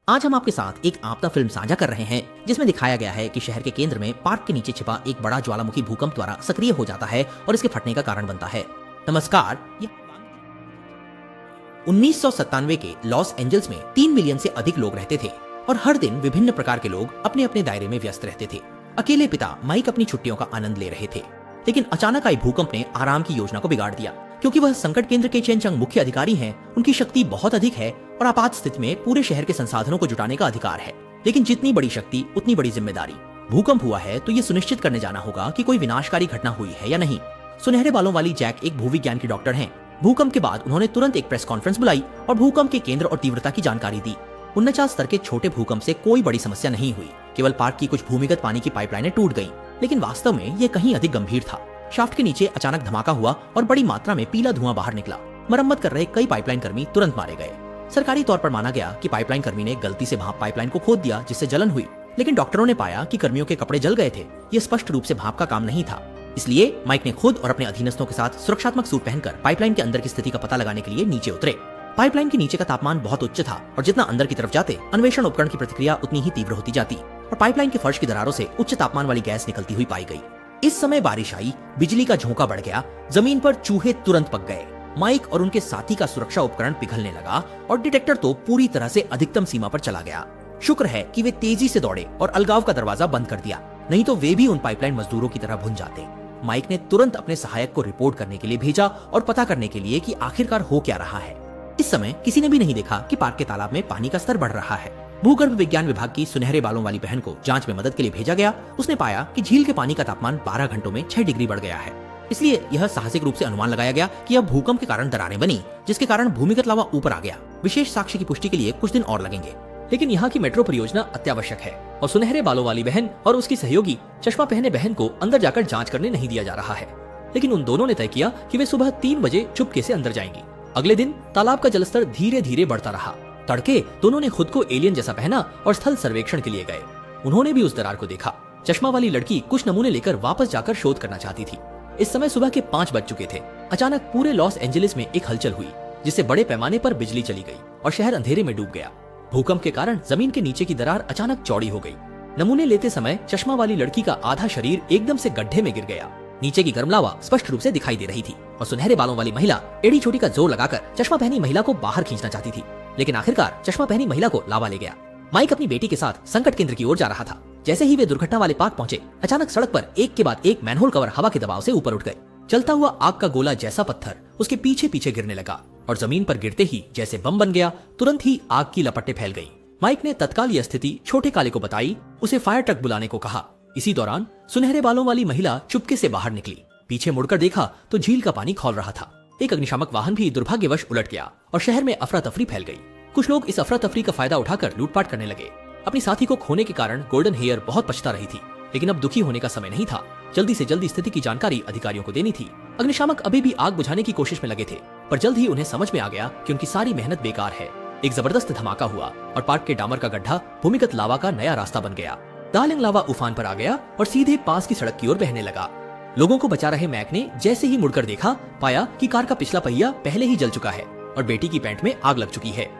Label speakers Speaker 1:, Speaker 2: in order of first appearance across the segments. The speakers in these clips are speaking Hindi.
Speaker 1: आज हम आपके साथ एक आपदा फिल्म साझा कर रहे हैं जिसमें दिखाया गया है कि शहर के केंद्र में पार्क के नीचे छिपा एक बड़ा ज्वालामुखी भूकंप द्वारा सक्रिय हो जाता है और इसके फटने का कारण बनता है। नमस्कार। 1997 के लॉस एंजल्स में 3 मिलियन से अधिक लोग रहते थे और हर दिन विभिन्न प्रकार के लोग अपने अपने दायरे में व्यस्त रहते थे। अकेले पिता माइक अपनी छुट्टियों का आनंद ले रहे थे, लेकिन अचानक आई भूकंप ने आराम की योजना को बिगाड़ दिया। क्योंकि वह संकट केंद्र के चेनचंग मुख्य अधिकारी हैं, उनकी शक्ति बहुत अधिक है और आपात स्थिति में पूरे शहर के संसाधनों को जुटाने का अधिकार है। लेकिन जितनी बड़ी शक्ति उतनी बड़ी जिम्मेदारी। भूकंप हुआ है तो ये सुनिश्चित करने जाना होगा कि कोई विनाशकारी घटना हुई है या नहीं। सुनहरे बालों वाली जैक एक भूविज्ञान की डॉक्टर हैं। भूकंप के बाद उन्होंने तुरंत एक प्रेस कॉन्फ्रेंस बुलाई और भूकंप के केंद्र और तीव्रता की जानकारी दी। 49 स्तर के छोटे भूकंप से कोई बड़ी समस्या नहीं हुई, केवल पार्क की कुछ भूमिगत पानी की पाइपलाइनें टूट गईं। लेकिन वास्तव में ये कहीं अधिक गंभीर था। शाफ्ट के नीचे अचानक धमाका हुआ और बड़ी मात्रा में पीला धुआं बाहर निकला। मरम्मत कर रहे कई पाइपलाइन कर्मी तुरंत मारे गए। सरकारी तौर पर माना गया कि पाइपलाइन कर्मी ने गलती से भाप पाइपलाइन को खोद दिया, जिससे जलन हुई। लेकिन डॉक्टरों ने पाया कि कर्मियों के कपड़े जल गए थे। ये स्पष्ट रूप से भाप का काम नहीं था। इसलिए माइक ने खुद और अपने अधीनस्थों के साथ सुरक्षात्मक सूट पहनकर पाइपलाइन के अंदर की स्थिति का पता लगाने के लिए नीचे उतरे। पाइपलाइन के नीचे का तापमान बहुत उच्च था और जितना अंदर की तरफ जाते अन्वेषण उपकरण की प्रतिक्रिया उतनी ही तीव्र होती जाती और पाइपलाइन के फर्श की दरारों से उच्च तापमान वाली गैस निकलती हुई पाई गई। इस समय बारिश आई, बिजली का झोंका बढ़ गया, जमीन पर चूहे तुरंत पक गए। माइक और उनके साथी का सुरक्षा उपकरण पिघलने लगा और डिटेक्टर तो पूरी तरह से अधिकतम सीमा पर चला गया। शुक्र है कि वे तेजी से दौड़े और अलगाव का दरवाजा बंद कर दिया, नहीं तो वे भी उन पाइपलाइन मजदूरों की तरह भुन जाते। माइक ने तुरंत अपने सहायक को रिपोर्ट करने के लिए भेजा और पता करने के लिए कि आखिरकार हो क्या रहा है। इस समय किसी ने भी नहीं देखा कि पार्क के तालाब में पानी का स्तर बढ़ रहा है। भूगर्भ विज्ञान विभाग की सुनहरे बालों वाली बहन को जांच में मदद के लिए भेजा गया। उसने पाया कि झील के पानी का तापमान 12 घंटों में 6 डिग्री बढ़ गया है। इसलिए यह साहसिक रूप से अनुमान लगाया गया कि यह भूकंप के कारण दरारें बनी, जिसके कारण भूमिगत लावा ऊपर आ गया। विशेष साक्ष्य की पुष्टि के लिए कुछ दिन और लगेंगे। लेकिन यहाँ की मेट्रो परियोजना अत्यावश्यक है और सुनहरे बालों वाली बहन और उसकी सहयोगी चश्मा पहने बहन को अंदर जाकर जांच करने नहीं दिया जा रहा है। लेकिन उन दोनों ने तय किया कि वे सुबह 3 बजे चुपके से अंदर जाएंगी। अगले दिन तालाब का जलस्तर धीरे धीरे बढ़ता रहा। तड़के दोनों ने खुद को एलियन जैसा पहना और स्थल सर्वेक्षण के लिए गए। उन्होंने भी उस दरार को देखा। चश्मा वाली लड़की कुछ नमूने लेकर वापस जाकर शोध करना चाहती थी। इस समय सुबह के 5 बज चुके थे। अचानक पूरे लॉस एंजलिस में एक हलचल हुई, जिससे बड़े पैमाने पर बिजली चली गई और शहर अंधेरे में डूब गया। भूकंप के कारण जमीन के नीचे की दरार अचानक चौड़ी हो गई। नमूने लेते समय चश्मा वाली लड़की का आधा शरीर एकदम से गड्ढे में गिर गया। नीचे की गर्म लावा स्पष्ट रूप से दिखाई दे रही थी और सुनहरे बालों वाली महिला एड़ी छोटी का जोर लगाकर चश्मा पहनी महिला को बाहर खींचना चाहती थी। लेकिन आखिरकार चश्मा पहनी महिला को लावा ले गया। माइक अपनी बेटी के साथ संकट केंद्र की ओर जा रहा था। जैसे ही वे दुर्घटना वाले पार्क पहुंचे, अचानक सड़क पर एक के बाद एक मैनहोल कवर हवा के दबाव से ऊपर उठ गए। चलता हुआ आग का गोला जैसा पत्थर उसके पीछे पीछे गिरने लगा और जमीन पर गिरते ही जैसे बम बन गया, तुरंत ही आग की लपटें फैल गई। माइक ने तत्काल यह स्थिति छोटे काले को बताई, उसे फायर ट्रक बुलाने को कहा। इसी दौरान सुनहरे बालों वाली महिला चुपके से बाहर निकली। पीछे मुड़कर देखा तो झील का पानी खौल रहा था। एक अग्निशामक वाहन भी दुर्भाग्यवश उलट गया और शहर में अफरा तफरी फैल गई। कुछ लोग इस अफरा तफरी का फायदा उठाकर लूटपाट करने लगे। अपनी साथी को खोने के कारण गोल्डन हेयर बहुत पछता रही थी, लेकिन अब दुखी होने का समय नहीं था। जल्दी से जल्दी स्थिति की जानकारी अधिकारियों को देनी थी। अग्निशामक अभी भी आग बुझाने की कोशिश में लगे थे, पर जल्द ही उन्हें समझ में आ गया कि उनकी सारी मेहनत बेकार है। एक जबरदस्त धमाका हुआ और पार्क के डामर का गड्ढा भूमिगत लावा का नया रास्ता बन गया। दालिंग लावा उफान पर आ गया और सीधे पास की सड़क की ओर बहने लगा। लोगों को बचा रहे मैक ने जैसे ही मुड़कर देखा, पाया कि कार का पिछला पहिया पहले ही जल चुका है और बेटी की पैंट में आग लग चुकी है।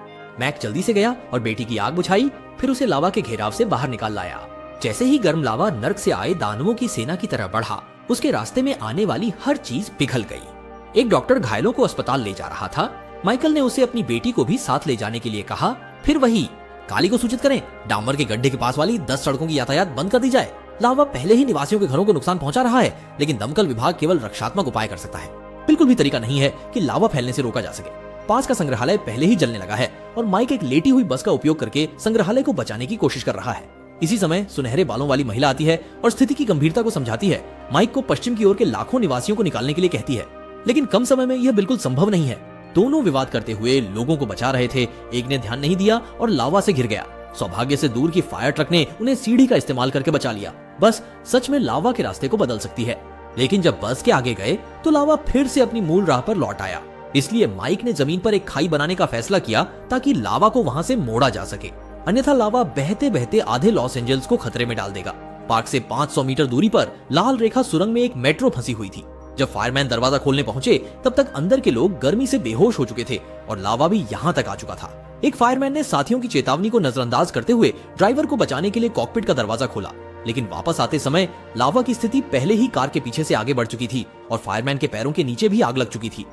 Speaker 1: मैक जल्दी से गया और बेटी की आग बुझाई, फिर उसे लावा के घेराव से बाहर निकाल लाया। जैसे ही गर्म लावा नर्क से आए दानवों की सेना की तरह बढ़ा, उसके रास्ते में आने वाली हर चीज पिघल गई। एक डॉक्टर घायलों को अस्पताल ले जा रहा था। माइकल ने उसे अपनी बेटी को भी साथ ले जाने के लिए कहा। फिर वही, काली को सूचित करें, डामर के गड्ढे के पास वाली 10 सड़कों की यातायात बंद कर दी जाए। लावा पहले ही निवासियों के घरों को नुकसान पहुंचा रहा है, लेकिन दमकल विभाग केवल रक्षात्मक उपाय कर सकता है। बिल्कुल भी तरीका नहीं है कि लावा फैलने से रोका जा सके। पास का संग्रहालय पहले ही जलने लगा है और माइक एक लेटी हुई बस का उपयोग करके संग्रहालय को बचाने की कोशिश कर रहा है। इसी समय सुनहरे बालों वाली महिला आती है और स्थिति की गंभीरता को समझाती है। माइक को पश्चिम की ओर के लाखों निवासियों को निकालने के लिए कहती है, लेकिन कम समय में यह बिल्कुल संभव नहीं है। दोनों विवाद करते हुए लोगों को बचा रहे थे। एक ने ध्यान नहीं दिया और लावा से घिर गया। सौभाग्य से दूर की फायर ट्रक ने उन्हें सीढ़ी का इस्तेमाल करके बचा लिया। बस सच में लावा के रास्ते को बदल सकती है। लेकिन जब बस के आगे गए तो लावा फिर से अपनी मूल राह पर लौट आया। इसलिए माइक ने जमीन पर एक खाई बनाने का फैसला किया ताकि लावा को वहां से मोड़ा जा सके, अन्यथा लावा बहते बहते आधे लॉस एंजल्स को खतरे में डाल देगा। पार्क से 500 मीटर दूरी पर लाल रेखा सुरंग में एक मेट्रो फंसी हुई थी। जब फायरमैन दरवाजा खोलने पहुंचे तब तक अंदर के लोग गर्मी से बेहोश हो चुके थे और लावा भी यहाँ तक आ चुका था। एक फायरमैन ने साथियों की चेतावनी को नजरअंदाज करते हुए ड्राइवर को बचाने के लिए कॉकपिट का दरवाजा खोला, लेकिन वापस आते समय लावा की स्थिति पहले ही कार के पीछे से आगे बढ़ चुकी थी और फायरमैन के पैरों के नीचे भी आग लग चुकी थी।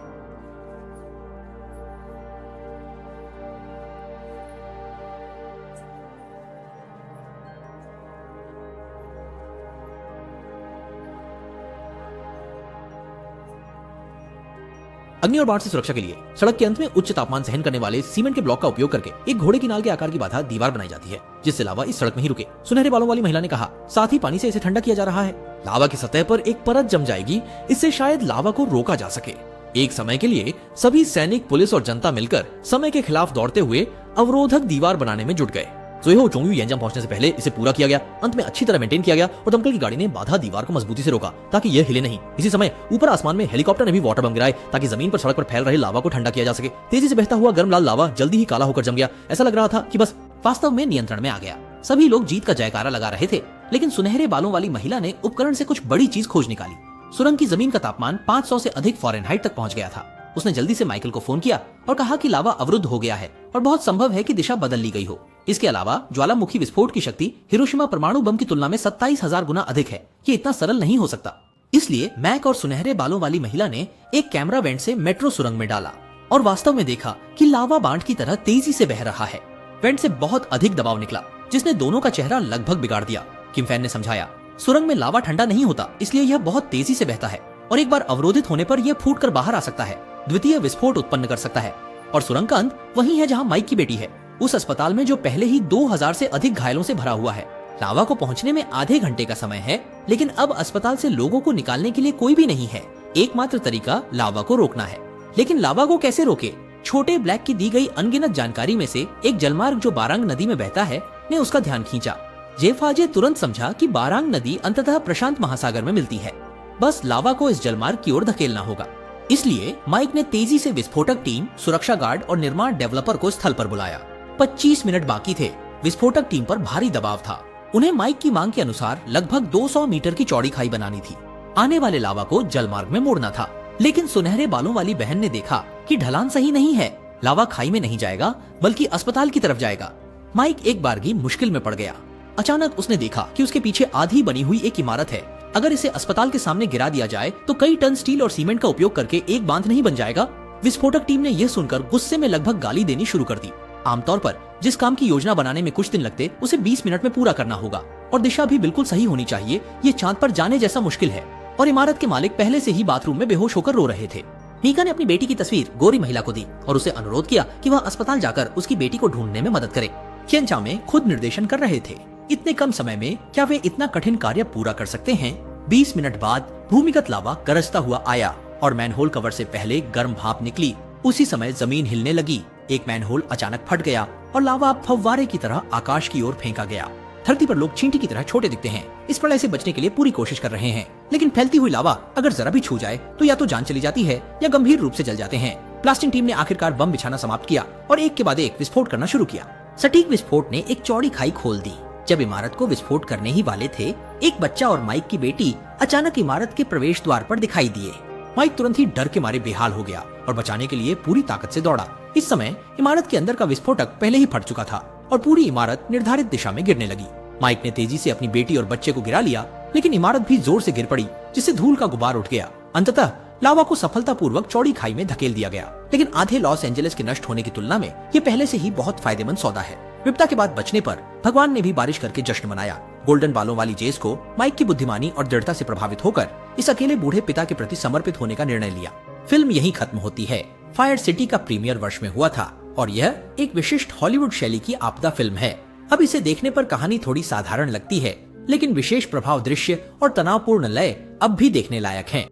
Speaker 1: अग्नि और बाढ़ से सुरक्षा के लिए सड़क के अंत में उच्च तापमान सहन करने वाले सीमेंट के ब्लॉक का उपयोग करके एक घोड़े की नाल के आकार की बाधा दीवार बनाई जाती है, जिससे लावा इस सड़क में ही रुके। सुनहरे बालों वाली महिला ने कहा, साथ ही पानी से इसे ठंडा किया जा रहा है। लावा की सतह पर एक परत जम जाएगी, इससे शायद लावा को रोका जा सके। एक समय के लिए सभी सैनिक, पुलिस और जनता मिलकर समय के खिलाफ दौड़ते हुए अवरोधक दीवार बनाने में जुट गए। सुएहो चोंगयू यांजाम पहुंचने से पहले इसे पूरा किया गया। अंत में अच्छी तरह मेंटेन किया गया और दमकल की गाड़ी ने बाधा दीवार को मजबूती से रोका ताकि यह हिले नहीं। इसी समय ऊपर आसमान में हेलीकॉप्टर ने भी वाटर बम गिराए ताकि जमीन पर सड़क पर फैल रहे लावा को ठंडा किया जा सके। तेजी से बहता हुआ गर्म लाल लावा जल्दी ही काला होकर जम गया। ऐसा लग रहा था कि बस वास्तव में नियंत्रण में आ गया। सभी लोग जीत का जयकारा लगा रहे थे, लेकिन सुनहरे बालों वाली महिला ने उपकरण से कुछ बड़ी चीज खोज निकाली। सुरंग की जमीन का तापमान 500 से अधिक फ़ारेनहाइट तक पहुंच गया था। उसने जल्दी से माइकल को फोन किया और कहा कि लावा अवरुद्ध हो गया है और बहुत संभव है कि दिशा बदल ली गई हो। इसके अलावा ज्वालामुखी विस्फोट की शक्ति हिरोशिमा परमाणु बम की तुलना में 27,000 गुना अधिक है। ये इतना सरल नहीं हो सकता। इसलिए मैक और सुनहरे बालों वाली महिला ने एक कैमरा वेंट से मेट्रो सुरंग में डाला और वास्तव में देखा कि लावा बांध की तरह तेजी से बह रहा है। वेंट से बहुत अधिक दबाव निकला, जिसने दोनों का चेहरा लगभग बिगाड़ दिया। किम फैन ने समझाया, सुरंग में लावा ठंडा नहीं होता, इसलिए यह बहुत तेजी से बहता है और एक बार अवरोधित होने पर यह फूट कर बाहर आ सकता है, द्वितीय विस्फोट उत्पन्न कर सकता है। और सुरंग का अंत वही है जहाँ माइक की बेटी है, उस अस्पताल में जो पहले ही 2000 से अधिक घायलों से भरा हुआ है। लावा को पहुंचने में आधे घंटे का समय है, लेकिन अब अस्पताल से लोगों को निकालने के लिए कोई भी नहीं है। एकमात्र तरीका लावा को रोकना है। लेकिन लावा को कैसे रोके? छोटे ब्लैक की दी गई अनगिनत जानकारी में से एक जलमार्ग जो बारांग नदी में बहता है ने उसका ध्यान खींचा। जेफाजे तुरंत समझा कि बारांग नदी अंततः प्रशांत महासागर में मिलती है। बस लावा को इस जलमार्ग की ओर धकेलना होगा। इसलिए माइक ने तेजी से विस्फोटक टीम, सुरक्षा गार्ड और निर्माण डेवलपर को स्थल पर बुलाया। 25 मिनट बाकी थे। विस्फोटक टीम पर भारी दबाव था। उन्हें माइक की मांग के अनुसार लगभग 200 मीटर की चौड़ी खाई बनानी थी। आने वाले लावा को जलमार्ग में मोड़ना था। लेकिन सुनहरे बालों वाली बहन ने देखा कि ढलान सही नहीं है। लावा खाई में नहीं जाएगा, बल्कि अस्पताल की तरफ जाएगा। माइक एक बारगी मुश्किल में पड़ गया। अचानक उसने देखा कि उसके पीछे आधी बनी हुई एक इमारत है। अगर इसे अस्पताल के सामने गिरा दिया जाए तो कई टन स्टील और सीमेंट का उपयोग करके एक बांध नहीं बन जाएगा। विस्फोटक टीम ने यह सुनकर गुस्से में लगभग गाली देनी शुरू कर दी। आमतौर पर जिस काम की योजना बनाने में कुछ दिन लगते, उसे 20 मिनट में पूरा करना होगा और दिशा भी बिल्कुल सही होनी चाहिए। ये चांद पर जाने जैसा मुश्किल है। और इमारत के मालिक पहले से ही बाथरूम में बेहोश होकर रो रहे थे। मीका ने अपनी बेटी की तस्वीर गोरी महिला को दी और उसे अनुरोध किया कि वह अस्पताल जाकर उसकी बेटी को ढूंढने में मदद करे। खियनचा में खुद निर्देशन कर रहे थे। इतने कम समय में क्या वे इतना कठिन कार्य पूरा कर सकते हैं? 20 मिनट बाद भूमिगत लावा गरजता हुआ आया और मैनहोल कवर से पहले गर्म भाप निकली। उसी समय जमीन हिलने लगी। एक मैनहोल अचानक फट गया और लावा फव्वारे की तरह आकाश की ओर फेंका गया। धरती पर लोग चींटी की तरह छोटे दिखते हैं। इस प्रलय से बचने के लिए पूरी कोशिश कर रहे हैं, लेकिन फैलती हुई लावा अगर जरा भी छू जाए तो या तो जान चली जाती है या गंभीर रूप से जल जाते हैं। प्लास्टिक टीम ने आखिरकार बम बिछाना समाप्त किया और एक के बाद एक विस्फोट करना शुरू किया। सटीक विस्फोट ने एक चौड़ी खाई खोल दी। जब इमारत को विस्फोट करने ही वाले थे, एक बच्चा और माइक की बेटी अचानक इमारत के प्रवेश द्वार पर दिखाई दिए। माइक तुरंत ही डर के मारे बेहाल हो गया और बचाने के लिए पूरी ताकत से दौड़ा। इस समय इमारत के अंदर का विस्फोटक पहले ही फट चुका था और पूरी इमारत निर्धारित दिशा में गिरने लगी। माइक ने तेजी से अपनी बेटी और बच्चे को गिरा लिया, लेकिन इमारत भी जोर से गिर पड़ी, जिससे धूल का गुबार उठ गया। अंततः लावा को सफलतापूर्वक चौड़ी खाई में धकेल दिया गया। लेकिन आधे लॉस एंजलिस के नष्ट होने की तुलना में ये पहले से ही बहुत फायदेमंद सौदा है। विपदा के बाद बचने पर भगवान ने भी बारिश करके जश्न मनाया। गोल्डन बालों वाली जेस को माइक की बुद्धिमानी और दृढ़ता से प्रभावित होकर इस अकेले बूढ़े पिता के प्रति समर्पित होने का निर्णय लिया। फिल्म यहीं खत्म होती है। फायर सिटी का प्रीमियर वर्ष में हुआ था और यह एक विशिष्ट हॉलीवुड शैली की आपदा फिल्म है। अब इसे देखने पर कहानी थोड़ी साधारण लगती है, लेकिन विशेष प्रभाव, दृश्य और तनावपूर्ण लय अब भी देखने लायक हैं।